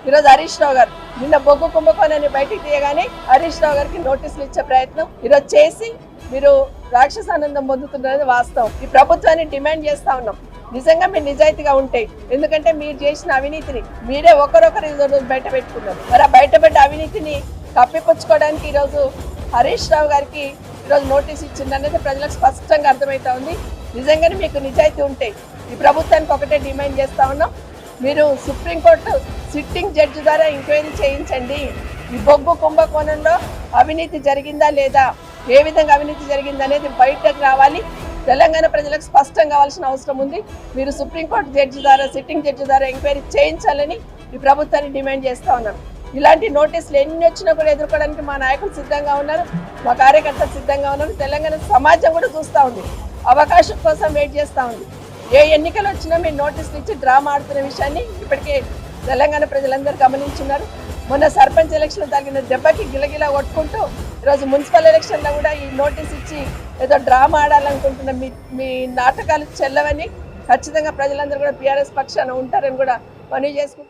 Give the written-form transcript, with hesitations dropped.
ఈరోజు హరీష్ రావు గారు నిన్న బొగ్గు కుంభకోణాన్ని బయటికి తీయగానే హరీష్ రావు గారికి నోటీసులు ఇచ్చే ప్రయత్నం ఈరోజు చేసి మీరు రాక్షసానందం పొందుతున్నది వాస్తవం. ఈ ప్రభుత్వాన్ని డిమాండ్ చేస్తా ఉన్నాం, నిజంగా మీరు నిజాయితీగా ఉంటే. ఎందుకంటే మీరు చేసిన అవినీతిని మీరే ఒకరొకరు ఈరోజు బయట పెట్టుకున్నారు. మరి ఆ బయటపడ్డ అవినీతిని కప్పిపుచ్చుకోవడానికి ఈరోజు హరీష్ రావు గారికి ఈరోజు నోటీస్ ఇచ్చిందనేది ప్రజలకు స్పష్టంగా అర్థమవుతా ఉంది. నిజంగానే మీకు నిజాయితీ ఉంటే ఈ ప్రభుత్వానికి ఒకటే డిమాండ్ చేస్తా ఉన్నాం, మీరు సుప్రీంకోర్టు సిట్టింగ్ జడ్జి ద్వారా ఎంక్వైరీ చేయించండి. ఈ బొగ్గు కుంభకోణంలో అవినీతి జరిగిందా లేదా, ఏ విధంగా అవినీతి జరిగింది అనేది బయటకు రావాలి. తెలంగాణ ప్రజలకు స్పష్టం కావాల్సిన అవసరం ఉంది. మీరు సుప్రీంకోర్టు జడ్జి ద్వారా సిట్టింగ్ జడ్జి ద్వారా ఎంక్వైరీ చేయించాలని ఈ ప్రభుత్వాన్ని డిమాండ్ చేస్తా ఉన్నాం. ఇలాంటి నోటీసులు ఎన్ని వచ్చినా కూడా ఎదుర్కోవడానికి మా నాయకులు సిద్ధంగా ఉన్నారు, మా కార్యకర్తలు సిద్ధంగా ఉన్నారు. తెలంగాణ సమాజం కూడా చూస్తూ ఉంది, అవకాశం కోసం వెయిట్ చేస్తూ ఉంది. ఏ ఎన్నికలు వచ్చినా మీరు నోటీసులు ఇచ్చి డ్రామా ఆడుతున్న విషయాన్ని ఇప్పటికే తెలంగాణ ప్రజలందరూ గమనించున్నారు. మొన్న సర్పంచ్ ఎలక్షన్ తగిన దెబ్బకి గిలగిలా కొట్టుకుంటూ ఈరోజు మున్సిపల్ ఎలక్షన్లో కూడా ఈ నోటీస్ ఇచ్చి ఏదో డ్రామా ఆడాలనుకుంటున్న మీ నాటకాలు చెల్లవని ఖచ్చితంగా ప్రజలందరూ కూడా టీఆర్ఎస్ పక్షాన ఉంటారని కూడా మనవి చేసుకుంటారు.